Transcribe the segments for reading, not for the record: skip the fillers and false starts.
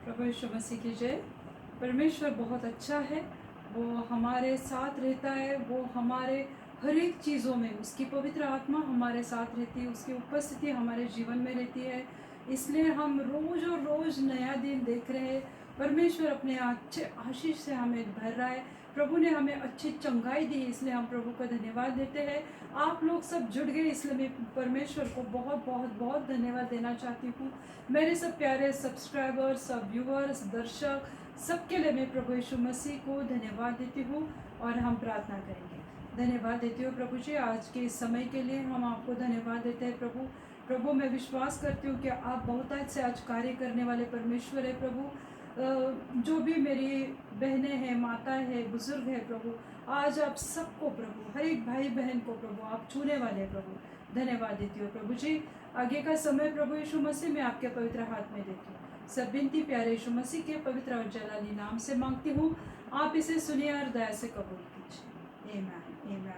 प्रभु यीशु मसीह की जय। परमेश्वर बहुत अच्छा है, वो हमारे साथ रहता है, वो हमारे हर एक चीज़ों में उसकी पवित्र आत्मा हमारे साथ रहती है, उसकी उपस्थिति हमारे जीवन में रहती है। इसलिए हम रोज़ और रोज़ नया दिन देख रहे हैं। परमेश्वर अपने अच्छे आशीष से हमें भर रहा है। प्रभु ने हमें अच्छी चंगाई दी, इसलिए हम प्रभु का धन्यवाद देते हैं। आप लोग सब जुड़ गए, इसलिए मैं परमेश्वर को बहुत बहुत बहुत धन्यवाद देना चाहती हूँ। मेरे सब प्यारे सब्सक्राइबर्स, सब व्यूअर्स, दर्शक, सबके लिए मैं प्रभु यीशु मसीह को धन्यवाद देती हूँ और हम प्रार्थना करेंगे। धन्यवाद देती हूँ प्रभु जी, आज के इस समय के लिए हम आपको धन्यवाद देते हैं प्रभु। प्रभु मैं विश्वास करती हूँ कि आप बहुतायत से आज कार्य करने वाले परमेश्वर है प्रभु। जो भी मेरी बहनें हैं, माता है, बुजुर्ग है प्रभु, आज आप सबको प्रभु, हर एक भाई बहन को प्रभु आप छूने वाले हैं प्रभु। धन्यवाद देती हूँ प्रभु जी। आगे का समय प्रभु यीशु मसीह मैं आपके पवित्र हाथ में देती हूँ। सब विनती प्यारे यीशु मसीह के पवित्र और जलाली नाम से मांगती हूँ, आप इसे सुनिए और दया से कबूल कीजिए। आमीन आमीन।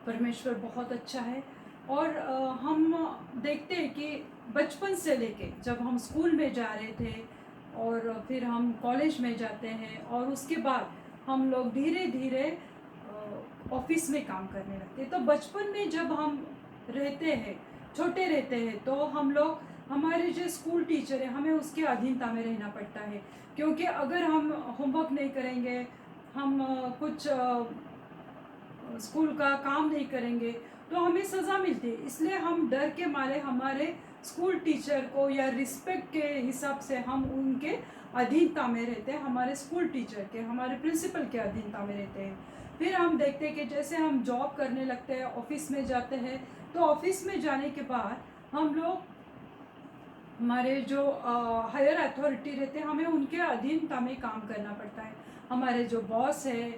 परमेश्वर बहुत अच्छा है और हम देखते हैं कि बचपन से लेके जब हम स्कूल में जा रहे थे और फिर हम कॉलेज में जाते हैं और उसके बाद हम लोग धीरे धीरे ऑफिस में काम करने लगते हैं। तो बचपन में जब हम रहते हैं, छोटे रहते हैं, तो हम लोग, हमारे जो स्कूल टीचर है, हमें उसके अधीनता में रहना पड़ता है। क्योंकि अगर हम होमवर्क नहीं करेंगे, हम कुछ स्कूल का काम नहीं करेंगे तो हमें सज़ा मिलती है। इसलिए हम डर के मारे हमारे स्कूल टीचर को या रिस्पेक्ट के हिसाब से हम उनके अधीनता में रहते हैं, हमारे स्कूल टीचर के, हमारे प्रिंसिपल के अधीनता में रहते हैं। फिर हम देखते हैं कि जैसे हम जॉब करने लगते हैं, ऑफिस में जाते हैं, तो ऑफिस में जाने के बाद हम लोग, हमारे जो हायर अथॉरिटी रहते हैं, हमें उनके अधीनता में काम करना पड़ता है। हमारे जो बॉस है,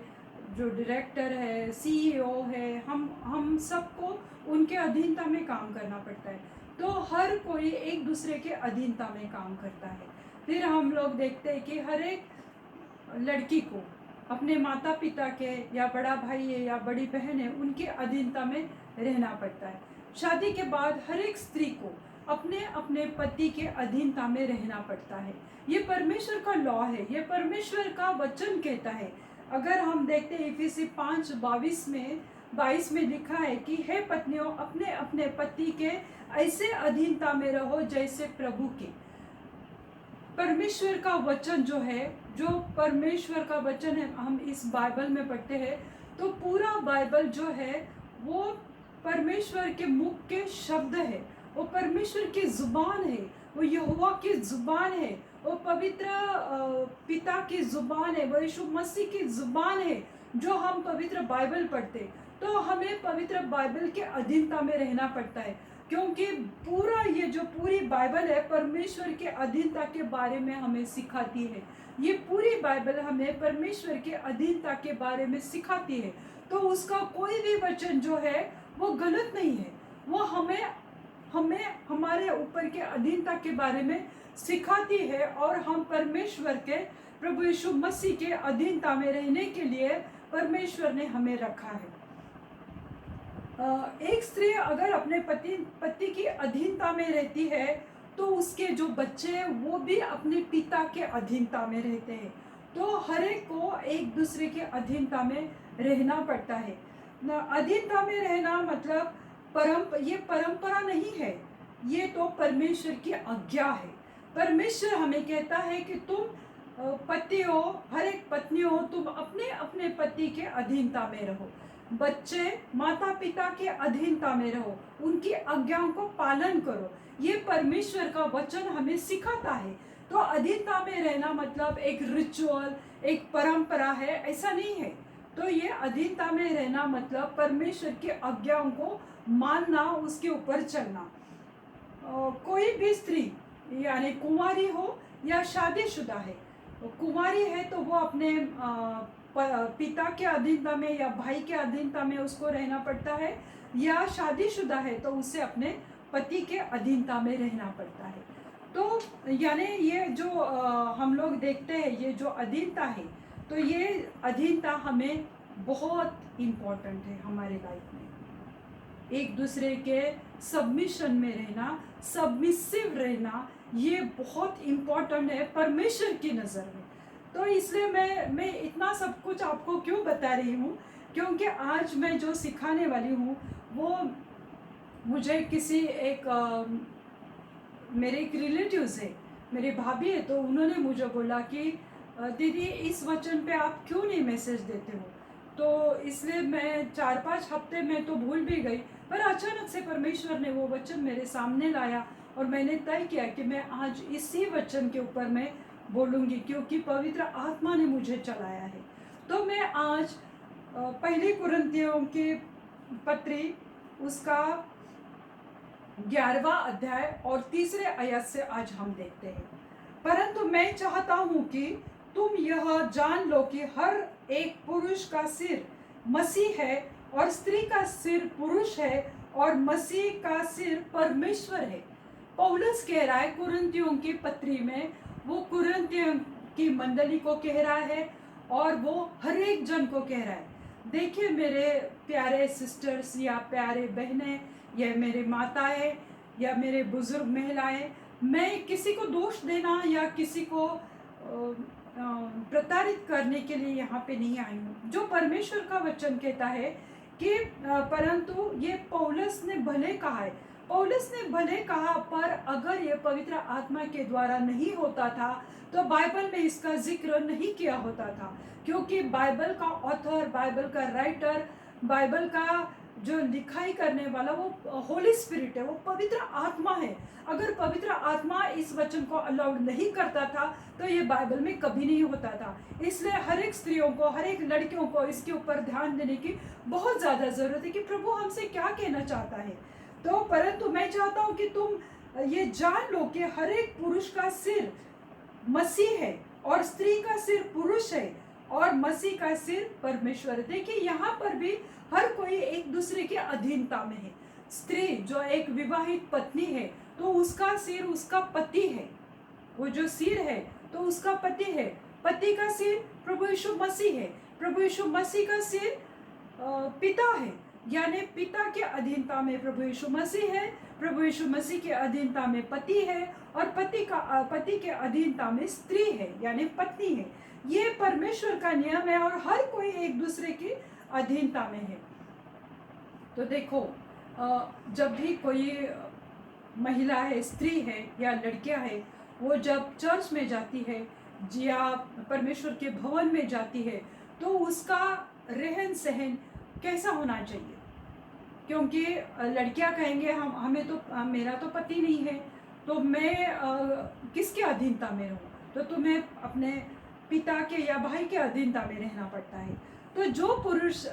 जो डायरेक्टर है, सीईओ है, हम सबको उनके अधीनता में काम करना पड़ता है। तो हर कोई एक दूसरे के अधीनता में काम करता है। फिर हम लोग देखते हैं कि हर एक लड़की को अपने माता पिता के, या बड़ा भाई है या बड़ी बहन है, उनके अधीनता में रहना पड़ता है। शादी के बाद हर एक स्त्री को अपने अपने पति के अधीनता में रहना पड़ता है। ये परमेश्वर का लॉ है, ये परमेश्वर का वचन कहता है। अगर हम देखते हैं इफिसी 5:22 में लिखा है कि हे पत्नियों, अपने अपने पति के ऐसे अधीनता में रहो जैसे प्रभु के। परमेश्वर का वचन जो है, जो परमेश्वर का वचन है, हम इस बाइबल में पढ़ते हैं तो पूरा बाइबल जो है वो परमेश्वर के मुख के शब्द है, वो परमेश्वर की जुबान है, वो यहोवा की जुबान है, वो पवित्र पिता की जुबान है, वो यीशु मसीह की जुबान है। जो हम पवित्र बाइबल पढ़ते तो हमें पवित्र बाइबल के अधीनता में रहना पड़ता है, क्योंकि पूरा ये जो पूरी बाइबल है परमेश्वर के अधीनता के बारे में हमें सिखाती है। ये पूरी बाइबल हमें परमेश्वर के अधीनता के बारे में सिखाती है। तो उसका कोई भी वचन जो है वो गलत नहीं है, वो हमें हमारे ऊपर के अधीनता के बारे में सिखाती है और हम परमेश्वर के, प्रभु यीशु मसीह के अधीनता में रहने के लिए परमेश्वर ने हमें रखा है। एक स्त्री अगर अपने पति की अधीनता में रहती है तो उसके जो बच्चे हैं वो भी अपने पिता के अधीनता में रहते हैं। तो हर एक को एक दूसरे के अधीनता में रहना पड़ता है। अधीनता में रहना मतलब ये परंपरा नहीं है, ये तो परमेश्वर की आज्ञा है। परमेश्वर हमें कहता है कि तुम पति हो, हर एक पत्नी हो, तुम अपने अपने पति के अधीनता में रहो। बच्चे माता पिता के अधीनता में रहो, उनकी आज्ञाओं को पालन करो। ये परमेश्वर का वचन हमें सिखाता है। तो अधीनता में रहना मतलब एक रिचुअल, एक परंपरा है, ऐसा नहीं है। तो ये अधीनता में रहना मतलब परमेश्वर की आज्ञाओं को मानना, उसके ऊपर चलना। कोई भी स्त्री यानी कुंवारी हो या शादीशुदा है, कुंवारी है तो वो अपने पिता के अधीनता में या भाई के अधीनता में उसको रहना पड़ता है, या शादीशुदा है तो उसे अपने पति के अधीनता में रहना पड़ता है। तो यानी ये जो हम लोग देखते हैं, ये जो अधीनता है, तो ये अधीनता हमें बहुत इम्पोर्टेंट है हमारे लाइफ में। एक दूसरे के सबमिशन में रहना, सबमिसिव रहना, ये बहुत इम्पोर्टेंट है परमेश्वर की नज़र में। तो इसलिए मैं इतना सब कुछ आपको क्यों बता रही हूँ, क्योंकि आज मैं जो सिखाने वाली हूँ वो मुझे किसी एक मेरे एक रिलेटिव्स है, मेरी भाभी है, तो उन्होंने मुझे बोला कि दीदी इस वचन पे आप क्यों नहीं मैसेज देते हो। तो इसलिए मैं 4-5 हफ्ते में तो भूल भी गई, पर अचानक से परमेश्वर ने वो वचन मेरे सामने लाया और मैंने तय किया कि मैं आज इसी वचन के ऊपर मैं बोलूँगी, क्योंकि पवित्र आत्मा ने मुझे चलाया है। तो मैं आज पहली कुरिन्थियों की पत्री उसका 11वां अध्याय और 3 आयत से आज हम देखते हैं। परंतु मैं चाहता हूँ कि तुम यह जान लो कि हर एक पुरुष का सिर मसीह है और स्त्री का सिर पुरुष है और मसीह का सिर परमेश्वर है। पौलुस कह रहा है कुरिन्थियों की पत्री में, वो कुरिन्थियों की मंडली को कह रहा है और वो हर एक जन को कह रहा है। देखिए मेरे प्यारे सिस्टर्स या प्यारे बहनें या मेरे माताएं या मेरे बुजुर्ग महिलाएं, मैं किसी को दोष देना या किसी को प्रताड़ित करने के लिए यहाँ पे नहीं आई हूँ। जो परमेश्वर का वचन कहता है कि परंतु ये पौलुस ने भले कहा है, पौलुस ने भले कहा, पर अगर ये पवित्र आत्मा के द्वारा नहीं होता था तो बाइबल में इसका जिक्र नहीं किया होता था, क्योंकि बाइबल का ऑथर, बाइबल का राइटर, बाइबल का जो लिखाई करने वाला वो होली स्पिरिट है, वो पवित्र आत्मा है। अगर पवित्र आत्मा इस वचन को अलाउड नहीं करता था तो ये बाइबल में कभी नहीं होता था। इसलिए हर एक स्त्रियों को, हर एक लड़कियों को इसके ऊपर ध्यान देने की बहुत ज़्यादा ज़रूरत है कि प्रभु हमसे क्या कहना चाहता है। तो परंतु मैं चाहता हूँ कि तुम ये जान लो कि हर एक पुरुष का सिर मसीह है और स्त्री का सिर पुरुष है और मसीह का सिर परमेश्वर है। देखिए यहाँ पर भी हर कोई एक दूसरे के अधीनता में है। स्त्री जो एक विवाहित पत्नी है तो उसका सिर उसका पति है, वो जो सिर है तो उसका पति है। पति का सिर प्रभु यीशु मसीह है, प्रभु यीशु मसीह का सिर पिता है, यानी पिता के अधीनता में प्रभु यीशु मसीह है, प्रभु यीशु मसीह के अधीनता में पति है और पति के अधीनता में स्त्री है यानी पत्नी है। ये परमेश्वर का नियम है और हर कोई एक दूसरे की अधीनता में है। तो देखो जब भी कोई महिला है, स्त्री है या लड़कियां है, वो जब चर्च में जाती है या परमेश्वर के भवन में जाती है तो उसका रहन सहन कैसा होना चाहिए, क्योंकि लड़कियां कहेंगे हमें तो मेरा तो पति नहीं है तो मैं किसके अधीनता में रहूँ, तो तुम्हें अपने पिता के या भाई के अधीनता में रहना पड़ता है। तो जो पुरुष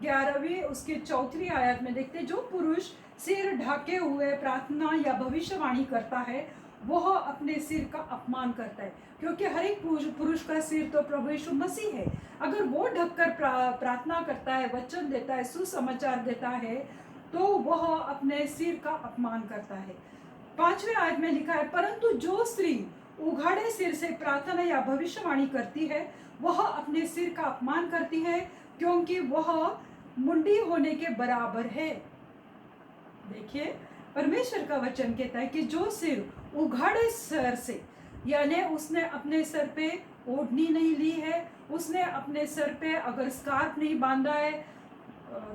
11वीं उसके 4वीं आयत में देखते, जो पुरुष सिर ढके हुए प्रार्थना या भविष्यवाणी करता है वह अपने सिर का अपमान करता है, क्योंकि हर एक पुरुष का सिर तो प्रभु यीशु मसीह है। अगर वो ढककर प्रार्थना करता है, वचन देता है, सुसमाचार देता है, तो वह अपने सिर का अपमान करता है। 5वें आयत में लिखा है, परंतु जो स्त्री उघाड़े सिर से प्रार्थना या भविष्यवाणी करती है वह अपने सिर का अपमान करती है, क्योंकि वह मुंडी होने के बराबर है। देखिए परमेश्वर का वचन कहता है कि जो सिर उघाड़े सर से, यानी उसने अपने सर पे ओढ़नी नहीं ली है, उसने अपने सर पे अगर स्कार्फ नहीं बांधा है,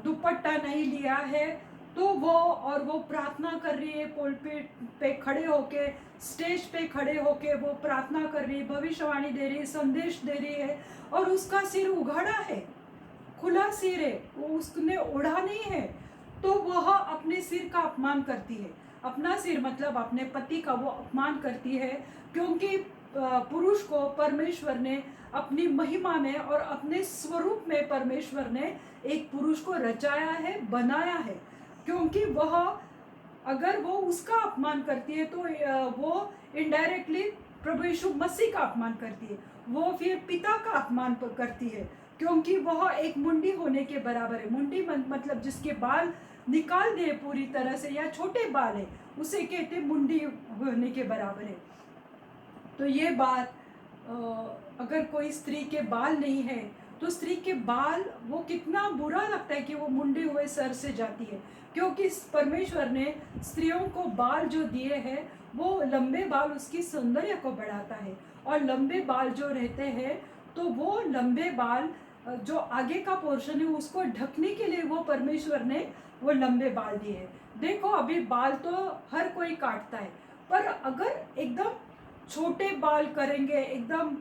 दुपट्टा नहीं लिया है, तो वो प्रार्थना कर रही है, पुलपिट पे खड़े होके, स्टेज पे खड़े होके वो प्रार्थना कर रही है, भविष्यवाणी दे रही है, संदेश दे रही है और उसका सिर उघाड़ा है, खुला सिर है, वो उसने ओढ़ा नहीं है, तो वह अपने सिर का अपमान करती है। अपना सिर मतलब अपने पति का वो अपमान करती है, क्योंकि पुरुष को परमेश्वर ने अपनी महिमा में और अपने स्वरूप में परमेश्वर ने एक पुरुष को रचाया है, बनाया है, क्योंकि वह अगर वो उसका अपमान करती है तो वो इनडायरेक्टली प्रभु यीशु मसीह का अपमान करती है, वो फिर पिता का अपमान करती है, क्योंकि वह एक मुंडी होने के बराबर है। मुंडी मतलब जिसके बाल निकाल दे पूरी तरह से या छोटे बाल है उसे कहते मुंडी होने के बराबर है। तो ये बात अगर कोई स्त्री के बाल नहीं है तो स्त्री के बाल वो कितना बुरा लगता है कि वो मुंडे हुए सर से जाती है, क्योंकि परमेश्वर ने स्त्रियों को बाल जो दिए हैं वो लंबे बाल उसकी सौंदर्य को बढ़ाता है। और लंबे बाल जो रहते हैं तो वो लंबे बाल जो आगे का पोर्शन है उसको ढकने के लिए वो परमेश्वर ने वो लंबे बाल दिए हैं। देखो अभी बाल तो हर कोई काटता है, पर अगर एकदम छोटे बाल करेंगे एकदम,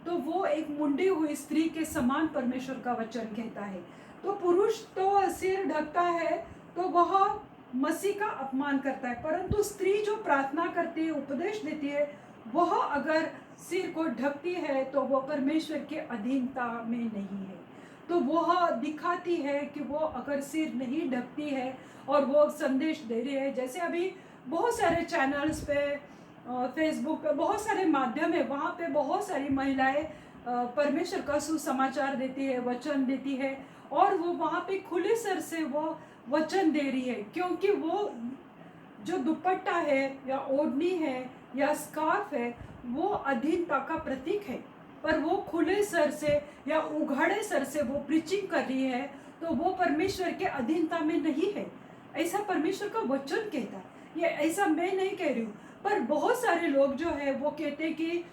तो वो एक मुंडी हुई स्त्री के समान परमेश्वर का वचन कहता है। तो पुरुष तो सिर ढकता है तो वह मसीह का अपमान करता है, परंतु स्त्री जो प्रार्थना करती है, उपदेश देती है, वह अगर सिर को ढकती है तो वो परमेश्वर के अधीनता में नहीं है। तो वह दिखाती है कि वो अगर सिर नहीं ढकती है और वो संदेश दे रही है, जैसे अभी बहुत सारे चैनल्स पे, फेसबुक पे बहुत सारे माध्यम है, वहाँ पे बहुत सारी महिलाएं परमेश्वर का सुसमाचार देती है, वचन देती है, और वो वहाँ पे खुले सर से वो वचन दे रही है, क्योंकि वो जो दुपट्टा है या ओढ़नी है या स्कार्फ है वो अधीनता का प्रतीक है। पर वो खुले सर से या उघाड़े सर से वो प्रीचिंग कर रही है, तो वो परमेश्वर के अधीनता में नहीं है। ऐसा परमेश्वर का वचन कहता है, ये ऐसा मैं नहीं कह रही हूँ। पर बहुत सारे लोग जो है वो कहते हैं कि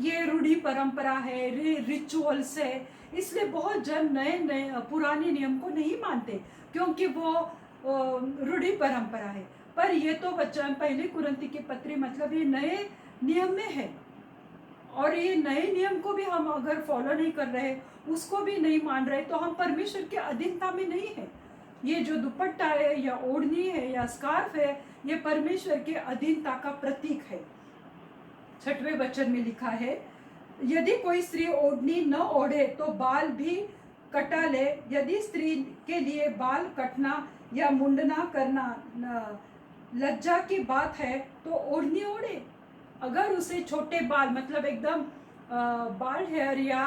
ये रूढ़ी परंपरा है, रिचुअल्स है, इसलिए बहुत जन नए नए पुराने नियम को नहीं मानते, क्योंकि वो रूढ़ी परंपरा है। पर ये तो वचन पहले कुरिन्थी की पत्री मतलब ये नए नियम में है, और ये नए नियम को भी हम अगर फॉलो नहीं कर रहे, उसको भी नहीं मान रहे, तो हम परमेश्वर के अधीनता में नहीं है। ये जो दुपट्टा है या ओढ़नी है या स्कार्फ है, ये परमेश्वर के अधीनता का प्रतीक है। 6वें वचन में लिखा है, यदि कोई स्त्री ओढ़नी न ओढ़े तो बाल भी कटा ले। यदि स्त्री के लिए बाल कटना या मुंडना करना लज्जा की बात है तो ओढ़नी ओढ़े। अगर उसे छोटे बाल मतलब एकदम बाल हेयर या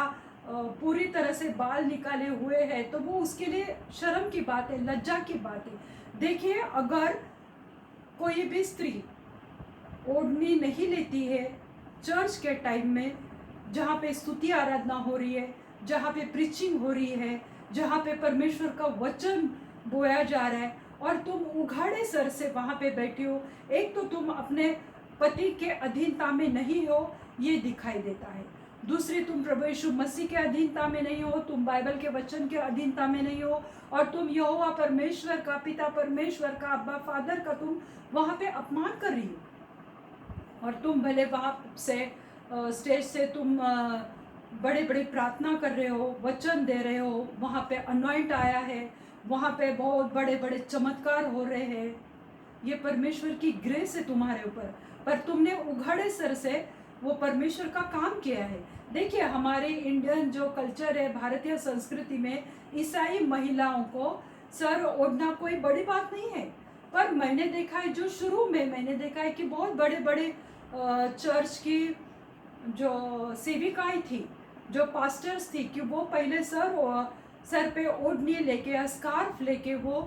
पूरी तरह से बाल निकाले हुए हैं तो वो उसके लिए शर्म की बात है, लज्जा की बात है। देखिए, अगर कोई भी स्त्री ओढ़नी नहीं लेती है चर्च के टाइम में, जहाँ पे स्तुति आराधना हो रही है, जहाँ पे प्रीचिंग हो रही है, जहाँ पे परमेश्वर का वचन बोया जा रहा है, और तुम उघाड़े सर से वहाँ पे बैठी हो, एक तो तुम अपने पति के अधीनता में नहीं हो, ये दिखाई देता है। दूसरी, तुम प्रभु यीशु मसीह के अधीनता में नहीं हो, तुम बाइबल के वचन के अधीनता में नहीं हो, और तुम यहोवा परमेश्वर का, पिता परमेश्वर का, अब्बा फादर का तुम वहाँ पे अपमान कर रही हो। और तुम भले वहाँ से स्टेज से तुम बड़े बड़े प्रार्थना कर रहे हो, वचन दे रहे हो, वहाँ पे अनॉइंट आया है, वहाँ पे बहुत बड़े बड़े चमत्कार हो रहे हैं, ये परमेश्वर की ग्रेस है तुम्हारे ऊपर, पर तुमने उघाड़े सर से वो परमेश्वर का काम किया है। देखिए, हमारे इंडियन जो कल्चर है, भारतीय संस्कृति में ईसाई महिलाओं को सर ओढ़ना कोई बड़ी बात नहीं है। पर मैंने देखा है, जो शुरू में मैंने देखा है कि बहुत बड़े बड़े चर्च की जो सेविकाएं थी, जो पास्टर्स थी, कि वो पहले सर पे ओढ़नी लेके या स्कार्फ लेके वो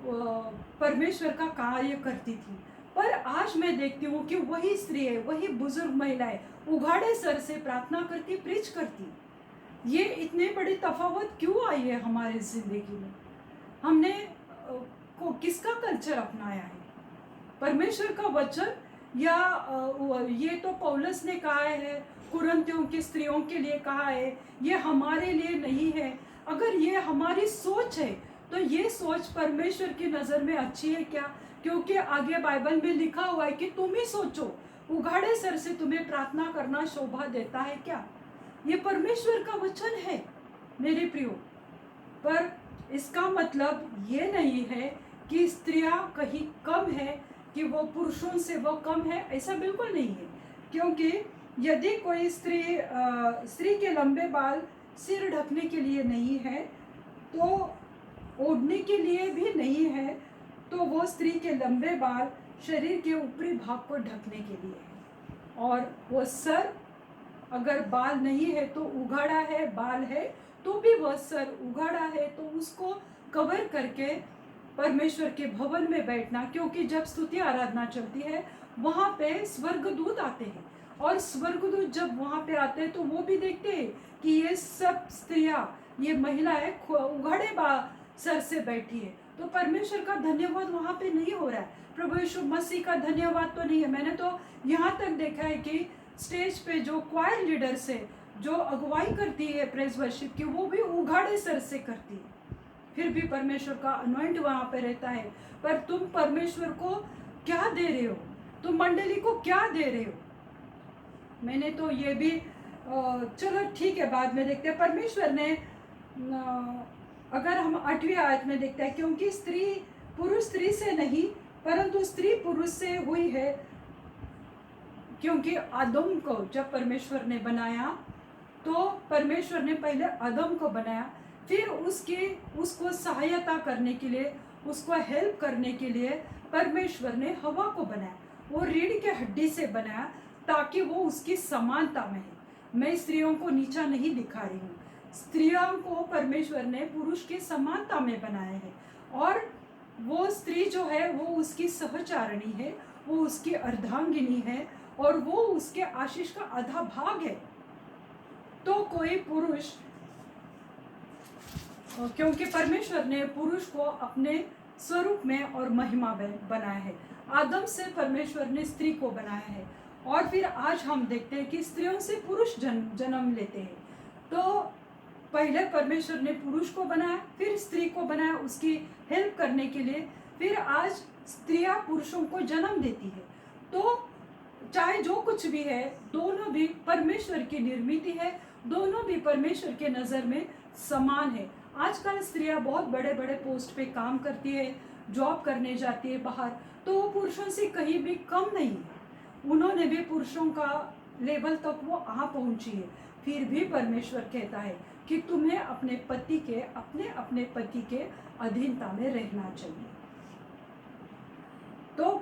परमेश्वर का कार्य करती थी। पर आज मैं देखती हूँ कि वही स्त्री है, वही बुजुर्ग महिला है, उघाड़े सर से प्रार्थना करती, प्रीच करती। ये इतने बड़ी तफावत क्यों आई है हमारे जिंदगी में? हमने किसका कल्चर अपनाया है? परमेश्वर का वचन या ये तो पौलुस ने कहा है, कुरिन्थियों की स्त्रियों के लिए कहा है, ये हमारे लिए नहीं है। अगर ये हमारी सोच है तो ये सोच परमेश्वर की नज़र में अच्छी है क्या? क्योंकि आगे बाइबल में लिखा हुआ है कि तुम ही सोचो, उघाड़े सर से तुम्हें प्रार्थना करना शोभा देता है क्या? ये परमेश्वर का वचन है मेरे प्रियो। पर इसका मतलब ये नहीं है कि स्त्रियां कहीं कम है, कि वो पुरुषों से वो कम है, ऐसा बिल्कुल नहीं है। क्योंकि यदि कोई स्त्री के लंबे बाल सिर ढकने के लिए नहीं है, तो ओढ़ने के लिए भी नहीं है, तो वो स्त्री के लंबे बाल शरीर के ऊपरी भाग को ढकने के लिए है। और वो सर, अगर बाल नहीं है तो उघाड़ा है, बाल है तो भी वह सर उघाड़ा है, तो उसको कवर करके परमेश्वर के भवन में बैठना। क्योंकि जब स्तुति आराधना चलती है वहाँ पे स्वर्गदूत आते हैं, और स्वर्गदूत जब वहाँ पे आते हैं तो वो भी देखते हैं कि ये सब स्त्रियाँ, ये महिलाएं उघाड़े सर से बैठी है, तो परमेश्वर का धन्यवाद वहाँ पे नहीं हो रहा है। प्रभु यीशु मसीह का धन्यवाद तो नहीं है। मैंने तो यहाँ तक देखा है कि स्टेज पे जो क्वायर लीडर्स है, जो अगुवाई करती है प्रेज वर्शिप की, वो भी उघाड़े सर से करती है, फिर भी परमेश्वर का अनॉइंट वहाँ पे रहता है। पर तुम परमेश्वर को क्या दे रहे हो, तुम मंडली को क्या दे रहे हो? मैंने तो ये भी चलो ठीक है, बाद में देखते हैं। परमेश्वर ने अगर हम 8वीं आयत में देखते हैं, क्योंकि स्त्री पुरुष स्त्री से नहीं परंतु स्त्री पुरुष से हुई है, क्योंकि आदम को जब परमेश्वर ने बनाया तो परमेश्वर ने पहले आदम को बनाया, फिर उसको सहायता करने के लिए, उसको हेल्प करने के लिए परमेश्वर ने हवा को बनाया। वो रीढ़ के हड्डी से बनाया ताकि वो उसकी समानता में है। मैं स्त्रियों को नीचा नहीं दिखा रही हूँ, स्त्रियों को परमेश्वर ने पुरुष की समानता में बनाया है, और वो स्त्री जो है वो उसकी सहचारिणी है, वो उसकी अर्धांगिनी है, और वो उसके आशीष का आधा भाग है। तो कोई पुरुष, क्योंकि परमेश्वर ने पुरुष को अपने स्वरूप में और महिमा में बनाया है, आदम से परमेश्वर ने स्त्री को बनाया है, और फिर आज हम देखते हैं कि स्त्रियों से पुरुष जन्म लेते हैं। तो पहले परमेश्वर ने पुरुष को बनाया, फिर स्त्री को बनाया उसकी हेल्प करने के लिए, फिर आज स्त्रियां पुरुषों को जन्म देती है। तो चाहे जो कुछ भी है, दोनों भी परमेश्वर की निर्मित है, दोनों भी परमेश्वर के नज़र में समान है। आजकल स्त्रियां बहुत बड़े बड़े पोस्ट पे काम करती है, जॉब करने जाती है बाहर, तो वो पुरुषों से कहीं भी कम नहीं है। उन्होंने भी पुरुषों का लेवल तक वो आ पहुंची है, फिर भी परमेश्वर कहता है कि तुम्हें अपने पति के अपने पति के अधीनता में रहना चाहिए। तो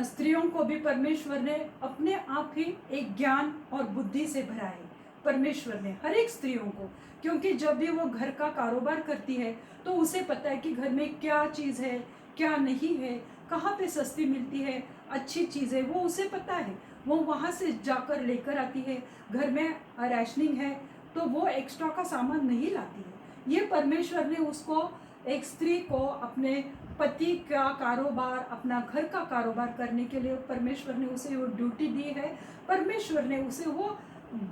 स्त्रियों को भी परमेश्वर ने अपने आप ही एक ज्ञान और बुद्धि से भरा है, परमेश्वर ने हर एक स्त्रियों को, क्योंकि जब भी वो घर का कारोबार करती है तो उसे पता है कि घर में क्या चीज़ है क्या नहीं है, कहाँ पे सस्ती मिलती है अच्छी चीज़ है, वो उसे पता है, वो वहाँ से जाकर लेकर आती है। घर में रैशनिंग है तो वो एक्स्ट्रा का सामान नहीं लाती है। ये परमेश्वर ने उसको, एक स्त्री को अपने पति का कारोबार, अपना घर का कारोबार करने के लिए परमेश्वर ने उसे वो ड्यूटी दी है, परमेश्वर ने उसे वो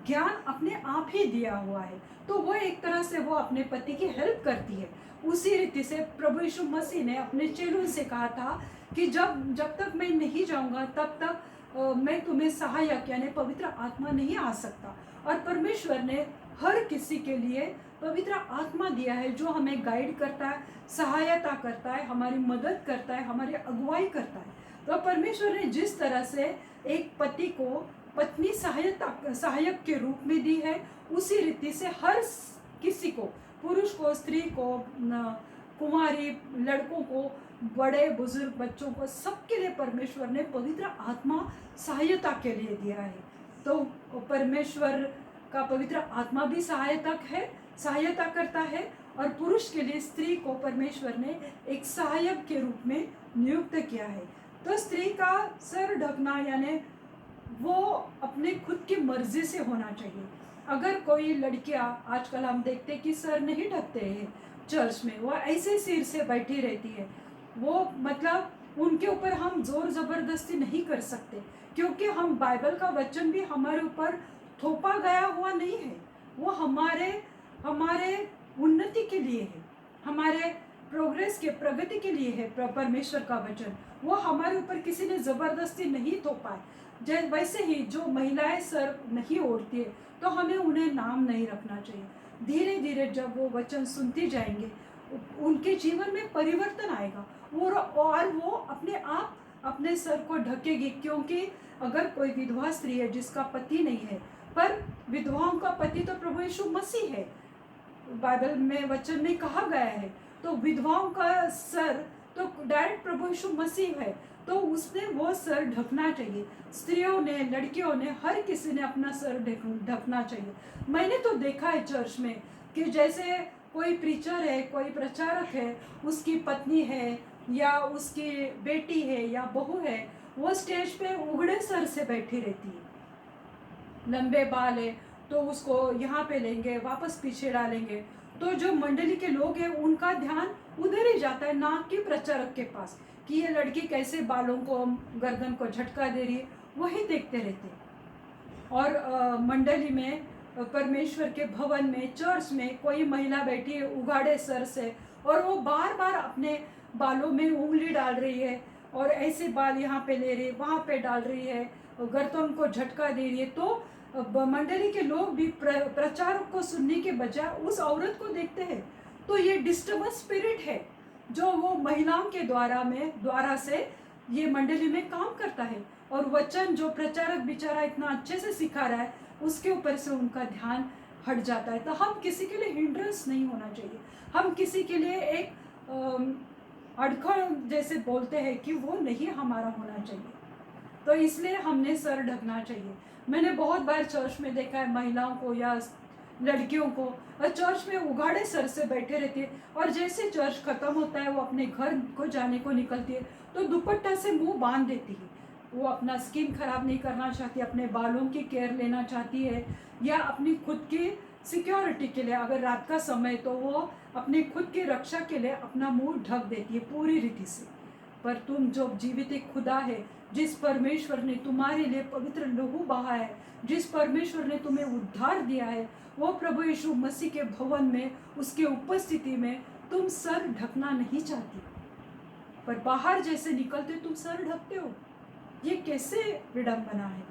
ज्ञान अपने आप ही दिया हुआ है। तो वो एक तरह से वो अपने पति की हेल्प करती है। उसी रीति से प्रभु यीशु मसीह ने अपने चेलों से कहा था कि जब तक मैं नहीं जाऊंगा तब तक मैं तुम्हें सहायक यानी पवित्र आत्मा नहीं आ सकता। और परमेश्वर ने हर किसी के लिए पवित्र आत्मा दिया है, जो हमें गाइड करता है, सहायता करता है, हमारी मदद करता है, हमारी अगुवाई करता है। तो परमेश्वर ने जिस तरह से एक पति को पत्नी सहायक के रूप में दी है, उसी रीति से हर किसी को, पुरुष को, स्त्री को, कुंवारी लड़कों को, बड़े बुजुर्ग बच्चों को, सबके लिए परमेश्वर ने पवित्र आत्मा सहायता के लिए दिया है। तो परमेश्वर का पवित्र आत्मा भी सहायता करता है, और पुरुष के लिए स्त्री को परमेश्वर ने एक सहायक के रूप में नियुक्त किया है। तो स्त्री का सर ढकना यानी वो अपने खुद की मर्जी से होना चाहिए। अगर कोई लड़कियां, आजकल हम देखते हैं कि सर नहीं ढकते हैं चर्च में, वो ऐसे सिर से बैठी रहती है, वो मतलब उनके ऊपर हम जोर ज़बरदस्ती नहीं कर सकते, क्योंकि हम बाइबल का वचन भी हमारे ऊपर थोपा गया हुआ नहीं है, वो हमारे उन्नति के लिए है, हमारे प्रोग्रेस के, प्रगति के लिए है। परमेश्वर का वचन वो हमारे ऊपर किसी ने ज़बरदस्ती नहीं थोपा है। वैसे ही जो महिलाएं सर नहीं ओढ़ती है तो हमें उन्हें नाम नहीं रखना चाहिए। धीरे धीरे जब वो वचन सुनती जाएंगे, उनके जीवन में परिवर्तन आएगा, और वो अपने आप अपने सर को ढकेगी। क्योंकि अगर कोई विधवा स्त्री है जिसका पति नहीं है, पर विधवाओं का पति तो प्रभु यीशु मसीह है, बाइबल में वचन में कहा गया है, तो विधवाओं का सर तो डायरेक्ट प्रभु यीशु मसीह है, तो उसने वो सर ढकना चाहिए। स्त्रियों ने, लड़कियों ने, हर किसी ने अपना सर ढकना चाहिए। मैंने तो देखा है चर्च में कि जैसे कोई प्रीचर है, कोई प्रचारक है, उसकी पत्नी है या उसकी बेटी है या बहू है, वो स्टेज पे उघड़े सर से बैठी रहती है, लंबे बाल है तो उसको यहाँ पे लेंगे, वापस पीछे डालेंगे, तो जो मंडली के लोग हैं उनका ध्यान उधर ही जाता है, ना कि प्रचारक के पास, कि ये लड़की कैसे बालों को, गर्दन को झटका दे रही है, वही देखते रहते। और मंडली में, परमेश्वर के भवन में, चर्च में कोई महिला बैठी है उघाड़े सर से, और वो बार बार अपने बालों में उंगली डाल रही है और ऐसे बाल यहाँ पे ले रही है, वहाँ पे डाल रही है, गर्दन को झटका दे रही है। तो मंडली के लोग भी प्रचारक को सुनने के बजाय उस औरत को देखते हैं। तो ये डिस्टर्बेंस स्पिरिट है जो वो महिलाओं के द्वारा से ये मंडली में काम करता है। और वचन जो प्रचारक बेचारा इतना अच्छे से सिखा रहा है, उसके ऊपर से उनका ध्यान हट जाता है। तो हम किसी के लिए हिंड्रेंस नहीं होना चाहिए, हम किसी के लिए एक अड़खड़ जैसे बोलते हैं कि वो नहीं हमारा होना चाहिए। तो इसलिए हमने सर ढकना चाहिए। मैंने बहुत बार चर्च में देखा है महिलाओं को या लड़कियों को, और चर्च में उघाड़े सर से बैठे रहती है, और जैसे चर्च खत्म होता है वो अपने घर को जाने को निकलती है तो दुपट्टा से मुंह बांध देती है। वो अपना स्किन खराब नहीं करना चाहती, अपने बालों की केयर लेना चाहती है, या अपनी खुद की सिक्योरिटी के लिए, अगर रात का समय तो वो अपनी खुद की रक्षा के लिए अपना मुंह ढक देती है पूरी रीति से। पर तुम जो जीवित एक खुदा है, जिस परमेश्वर ने तुम्हारे लिए पवित्र लहू बहा है, जिस परमेश्वर ने तुम्हें उद्धार दिया है, वो प्रभु यीशु मसीह के भवन में, उसके उपस्थिति में तुम सर ढकना नहीं चाहती, पर बाहर जैसे निकलते तुम सर ढकते हो। ये कैसे विडंबना है?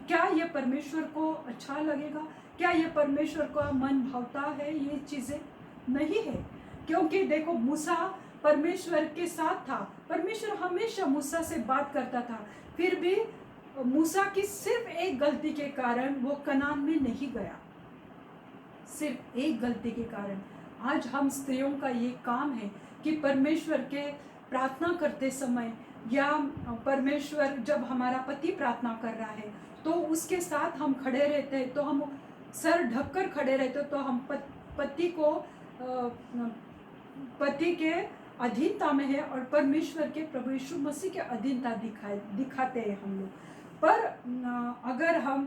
क्या ये परमेश्वर को अच्छा लगेगा? क्या ये परमेश्वर का मन भावता है? ये चीज़ें नहीं है। क्योंकि देखो, मूसा परमेश्वर के साथ था, परमेश्वर हमेशा मूसा से बात करता था, फिर भी मूसा की सिर्फ एक गलती के कारण वो कनान में नहीं गया, सिर्फ एक गलती के कारण। आज हम स्त्रियों का ये काम है कि परमेश्वर के प्रार्थना करते समय, या परमेश्वर जब हमारा पति प्रार्थना कर रहा है तो उसके साथ हम खड़े रहते हैं, तो हम सर ढककर खड़े रहते, तो हम पति के अधीनता में है, और परमेश्वर के प्रभु यीशु मसीह के अधीनता दिखाते हैं हम लोग। पर अगर हम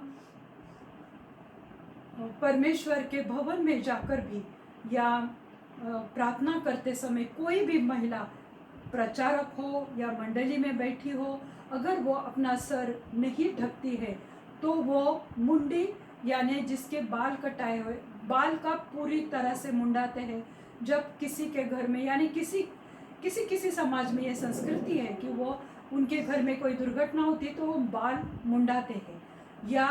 परमेश्वर के भवन में जाकर भी, या प्रार्थना करते समय कोई भी महिला, प्रचारक हो या मंडली में बैठी हो, अगर वो अपना सर नहीं ढकती है तो वो मुंडी, यानी जिसके बाल कटाए हुए, बाल का पूरी तरह से मुंडाते हैं। जब किसी के घर में, यानी किसी समाज में ये संस्कृति है कि वो उनके घर में कोई दुर्घटना होती है तो वो बाल मुंडाते हैं। या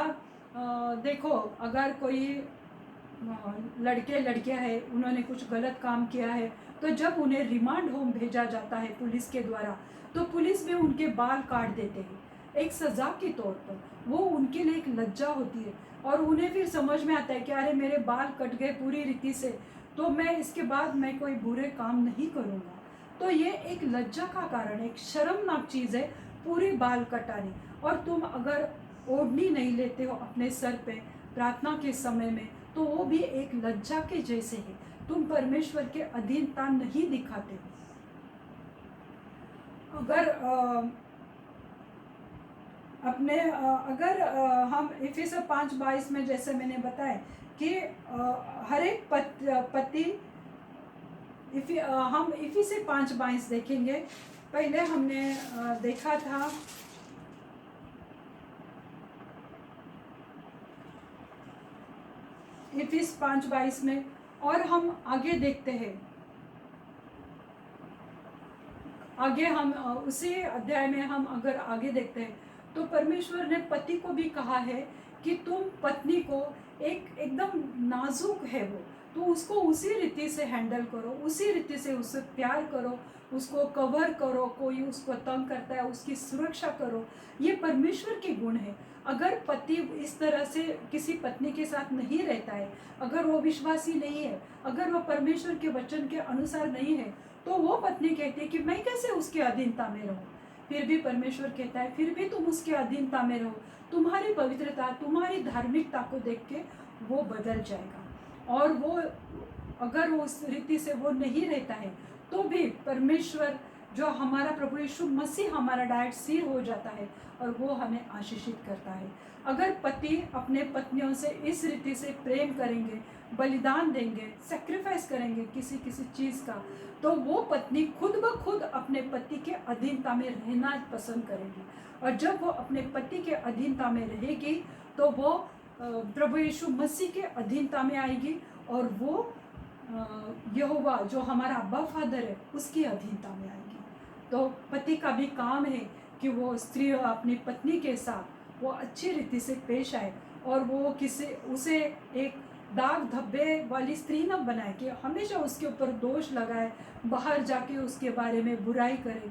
देखो, अगर कोई लड़कियां हैं, उन्होंने कुछ गलत काम किया है, तो जब उन्हें रिमांड होम भेजा जाता है पुलिस के द्वारा, तो पुलिस में उनके बाल काट देते हैं एक सज़ा के तौर पर। वो उनके लिए एक लज्जा होती है, और उन्हें फिर समझ में आता है कि अरे मेरे बाल कट गए पूरी रीति से, तो मैं इसके बाद मैं कोई बुरे काम नहीं करूँगा। तो ये एक लज्जा का कारण, एक शर्मनाक चीज़ है पूरे बाल कटाने। और तुम अगर ओढ़नी नहीं लेते हो अपने सर पे प्रार्थना के समय में, तो वो भी एक लज्जा के जैसे है, तुम परमेश्वर के अधीनता नहीं दिखाते। अगर हम इफिसर 5:22 में, जैसे मैंने बताया कि हर एक पति, हम इफिसर 5:22 देखेंगे। पहले हमने देखा था इफिस 5:22 में, और हम आगे देखते हैं, आगे हम उसी अध्याय में हम अगर आगे देखते हैं तो परमेश्वर ने पति को भी कहा है कि तुम पत्नी को एकदम नाजुक है वो, तो उसको उसी रीति से हैंडल करो, उसी रीति से उससे प्यार करो, उसको कवर करो, कोई उसको तंग करता है उसकी सुरक्षा करो। ये परमेश्वर के गुण है। अगर पति इस तरह से किसी पत्नी के साथ नहीं रहता है, अगर वो विश्वासी नहीं है, अगर वो परमेश्वर के वचन के अनुसार नहीं है, तो वो पत्नी कहती है कि मैं कैसे उसके अधीनता में रहूं। फिर भी परमेश्वर कहता है फिर भी तुम उसके अधीनता में रहो, तुम्हारी पवित्रता, तुम्हारी धार्मिकता को देख के वो बदल जाएगा। और वो अगर वो उस रीति से वो नहीं रहता है तो भी परमेश्वर जो हमारा प्रभु यीशु मसीह हमारा डायरेक्ट सिर हो जाता है और वो हमें आशीषित करता है। अगर पति अपने पत्नियों से इस रीति से प्रेम करेंगे, बलिदान देंगे, सेक्रीफाइस करेंगे किसी किसी चीज़ का, तो वो पत्नी खुद ब खुद अपने पति के अधीनता में रहना पसंद करेगी। और जब वो अपने पति के अधीनता में रहेगी तो वो प्रभु यीशु मसीह के अधीनता में आएगी और वो यहोवा जो हमारा अब्बा फादर है उसकी अधीनता में आएगी। तो पति का भी काम है कि वो स्त्री अपनी पत्नी के साथ वो अच्छी रीति से पेश आए और वो उसे एक दाग धब्बे वाली स्त्री न बनाए कि हमेशा उसके ऊपर दोष लगाए, बाहर जाके उसके बारे में बुराई करे।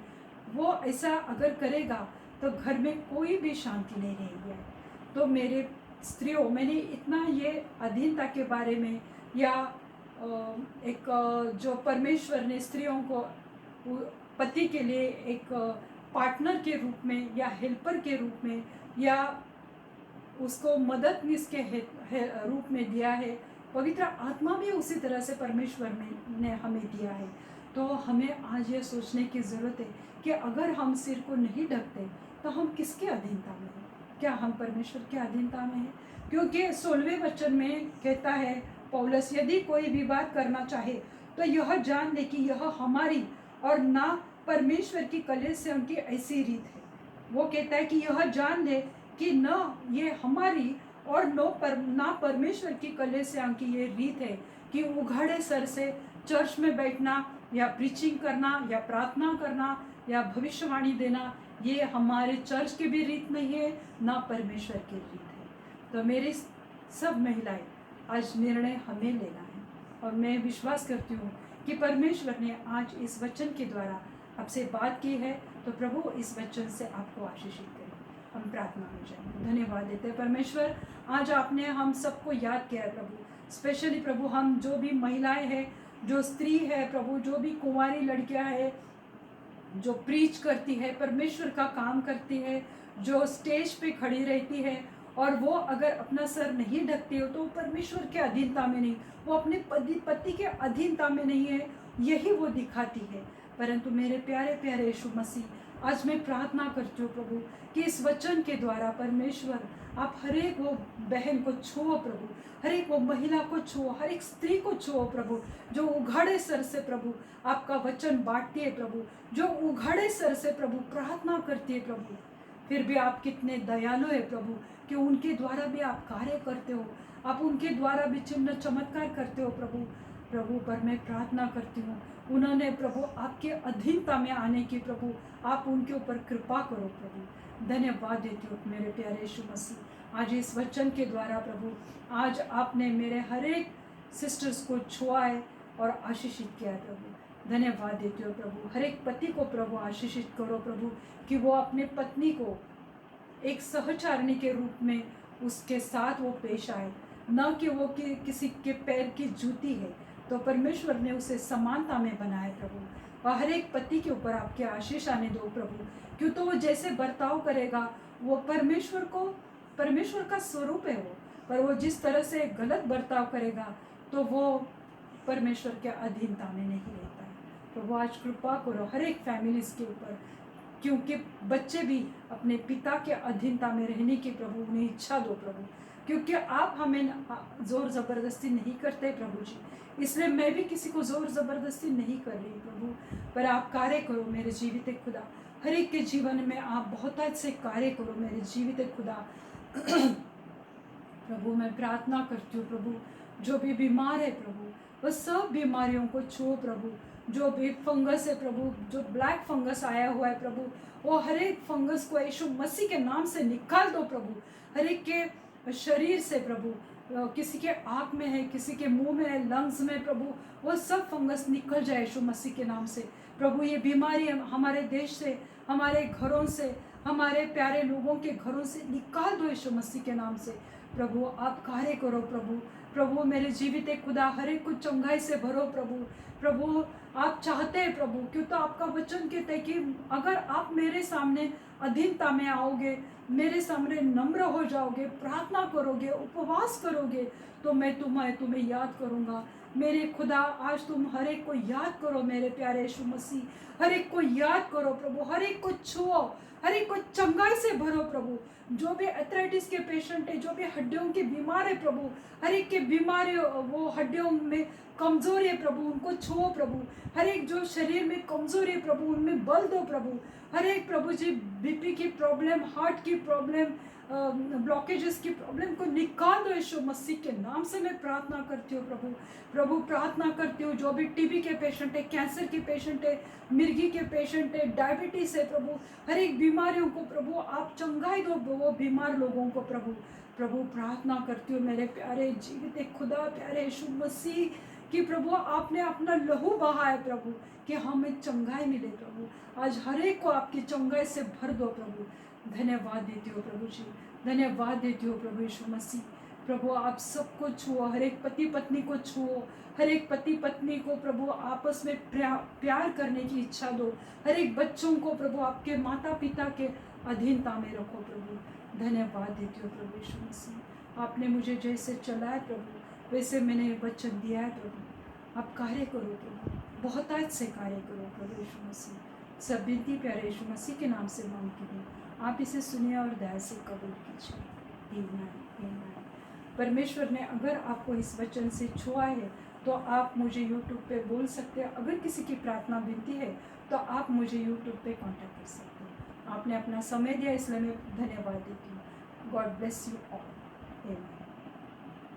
वो ऐसा अगर करेगा तो घर में कोई भी शांति नहीं रहेगी। तो मेरे स्त्रियों, मैंने इतना ये अधीनता के बारे में या एक जो परमेश्वर ने स्त्रियों को पति के लिए एक पार्टनर के रूप में या हेल्पर के रूप में या उसको मददनीश के रूप में दिया है, पवित्र आत्मा भी उसी तरह से परमेश्वर ने हमें दिया है। तो हमें आज ये सोचने की ज़रूरत है कि अगर हम सिर को नहीं ढकते तो हम किसके अधीनता में हैं? क्या हम परमेश्वर के अधीनता में हैं? क्योंकि 16वें वचन में कहता है पौलुस, यदि कोई विवाद करना चाहे तो यह जान ले कि यह हमारी और ना परमेश्वर की कलीसिया की ऐसी रीत है। वो कहता है कि यह जान ले कि न ये हमारी और ना परमेश्वर की कलीसिया की ये रीत है कि उघाड़े सर से चर्च में बैठना या प्रीचिंग करना या प्रार्थना करना या भविष्यवाणी देना, ये हमारे चर्च की भी रीत नहीं है, ना परमेश्वर की रीत है। तो मेरी सब महिलाएं, आज निर्णय हमें लेना है और मैं विश्वास करती हूँ कि परमेश्वर ने आज इस वचन के द्वारा आपसे बात की है। तो प्रभु इस वचन से आपको आशीषित करे। हम प्रार्थना में जाएंगे। धन्यवाद देते हैं परमेश्वर, आज आपने हम सबको याद किया है प्रभु। स्पेशली प्रभु हम जो भी महिलाएं हैं, जो स्त्री है प्रभु, जो भी कुंवारी लड़कियां हैं जो प्रीच करती है, परमेश्वर का काम करती है, जो स्टेज पे खड़ी रहती है और वो अगर अपना सर नहीं ढकती हो तो परमेश्वर के अधीनता में नहीं, वो अपने पति के अधीनता में नहीं है, यही वो दिखाती है। परंतु मेरे प्यारे प्यारे यीशु मसीह, आज मैं प्रार्थना करती हूँ प्रभु कि इस वचन के द्वारा परमेश्वर आप हर एक वो बहन को छुओ प्रभु, हर एक वो महिला को छुओ, हर एक स्त्री को छुओ प्रभु, जो उघाड़े सर से प्रभु आपका वचन बांटती है प्रभु, जो उघाड़े सर से प्रभु प्रार्थना करती है प्रभु। फिर भी आप कितने दयालु है प्रभु कि उनके द्वारा भी आप कार्य करते हो, आप उनके द्वारा भी चिन्ह चमत्कार करते हो प्रभु। प्रभु पर मैं प्रार्थना करती हूँ, उन्होंने प्रभु आपके अधीनता में आने की प्रभु आप उनके ऊपर कृपा करो प्रभु। धन्यवाद देती हूँ मेरे प्यारे यीशु मसीह, आज इस वचन के द्वारा प्रभु आज आपने मेरे हर एक सिस्टर्स को छुआ है और आशीषित किया है प्रभु। धन्यवाद देती हूँ प्रभु, हर एक पति को प्रभु आशीषित करो प्रभु कि वो अपने पत्नी को एक सहचारिणी के रूप में उसके साथ वो पेश आए, न कि वो किसी के पैर की जूती है। तो परमेश्वर ने उसे समानता में बनाया प्रभु, और हर एक पति के ऊपर आपके आशीष आने दो प्रभु, क्यों तो वो जैसे बर्ताव करेगा वो परमेश्वर का स्वरूप है वो, पर वो जिस तरह से गलत बर्ताव करेगा तो वो परमेश्वर के अधीनता में नहीं रहता है। तो वो आज कृपा करो हर एक फैमिलीज के ऊपर, क्योंकि बच्चे भी अपने पिता के अधीनता में रहने की प्रभु उन्हें इच्छा दो प्रभु, क्योंकि आप हमें ज़ोर ज़बरदस्ती नहीं करते प्रभु जी, इसलिए मैं भी किसी को ज़ोर ज़बरदस्ती नहीं कर रही प्रभु, पर आप कार्य करो मेरे जीवित खुदा, हर एक के जीवन में आप बहुत से कार्य करो मेरे जीवित खुदा। प्रभु मैं प्रार्थना करती हूँ प्रभु, जो भी बीमार है प्रभु वह सब बीमारियों को छुओ प्रभु, जो भी फंगस है प्रभु, जो ब्लैक फंगस आया हुआ है प्रभु, वो हर एक फंगस को यीशु मसीह के नाम से निकाल दो प्रभु, हर एक के शरीर से प्रभु, किसी के आँख में है, किसी के मुंह में है, लंग्स में प्रभु, वो सब फंगस निकल जाए यीशु मसीह के नाम से प्रभु। ये बीमारी हमारे देश से, हमारे घरों से, हमारे प्यारे लोगों के घरों से निकाल दो यीशु मसीह के नाम से प्रभु। आप कार्य करो प्रभु, प्रभु मेरे जीवित खुदा हर एक को चंगाई से भरो प्रभु। प्रभु आप चाहते हैं प्रभु, क्यों तो आपका वचन कहते हैं कि अगर आप मेरे सामने अधीनता में आओगे, मेरे सामने नम्र हो जाओगे, प्रार्थना करोगे, उपवास करोगे, तो मैं तुम्हें याद करूँगा, मेरे खुदा आज तुम हर एक को याद करो मेरे प्यारे यीशु मसीह, हर एक को याद करो प्रभु, हर एक को छुओ, हर एक को चंगाई से भरो प्रभु। जो भी एथराइटिस के पेशेंट है, जो भी हड्डियों के बीमार है प्रभु, हर एक के बीमारी वो हड्डियों में कमजोरी है प्रभु, उनको छुओ प्रभु। हर एक जो शरीर में कमजोरी है प्रभु, उनमें बल दो प्रभु। हर एक प्रभु जी बीपी की प्रॉब्लम, हार्ट की प्रॉब्लम, ब्लॉकेजेस की प्रॉब्लम को निकाल दो यीशु मसीह के नाम से मैं प्रार्थना करती हूँ प्रभु। प्रभु प्रार्थना करती हूँ जो भी टीबी के पेशेंट है, कैंसर के पेशेंट है, मिर्गी के पेशेंट है, डायबिटीज है प्रभु, हर एक बीमारियों को प्रभु आप चंगाई दो वो बीमार लोगों को प्रभु। प्रभु प्रार्थना करती हूँ मेरे प्यारे जीवित खुदा, प्यारे यीशु मसीह कि प्रभु आपने अपना लहू बहा है प्रभु, कि हमें चंगाई मिले प्रभु। आज हर एक को आपकी चंगाई से भर दो प्रभु। धन्यवाद देती हो प्रभु जी, धन्यवाद देती हो प्रभु यीशु मसीह। प्रभु आप सबको छुओ, हर एक पति पत्नी को छुओ, हर एक पति पत्नी को प्रभु आपस में प्यार करने की इच्छा दो। हर एक बच्चों को प्रभु आपके माता पिता के अधीनता में रखो प्रभु। धन्यवाद देती हो प्रभु यीशु मसीह। आपने मुझे जैसे चलाया प्रभु, वैसे मैंने वचन दिया है प्रभु। आप कार्य करो प्रभु, बहुतायत से कार्य करो प्रभु यीशु मसीह। सब विनती प्यारे यीशु मसीह के नाम से मांगती हूँ, आप इसे सुनिए और दया से कबूल कीजिए। आमीन, आमीन। परमेश्वर ने अगर आपको इस वचन से छुआ है तो आप मुझे यूट्यूब पे बोल सकते हैं। अगर किसी की प्रार्थना विनती है तो आप मुझे यूट्यूब पे कांटेक्ट कर सकते हैं। आपने अपना समय दिया इसलिए मैं धन्यवाद देती हूँ। God bless you all. आमीन।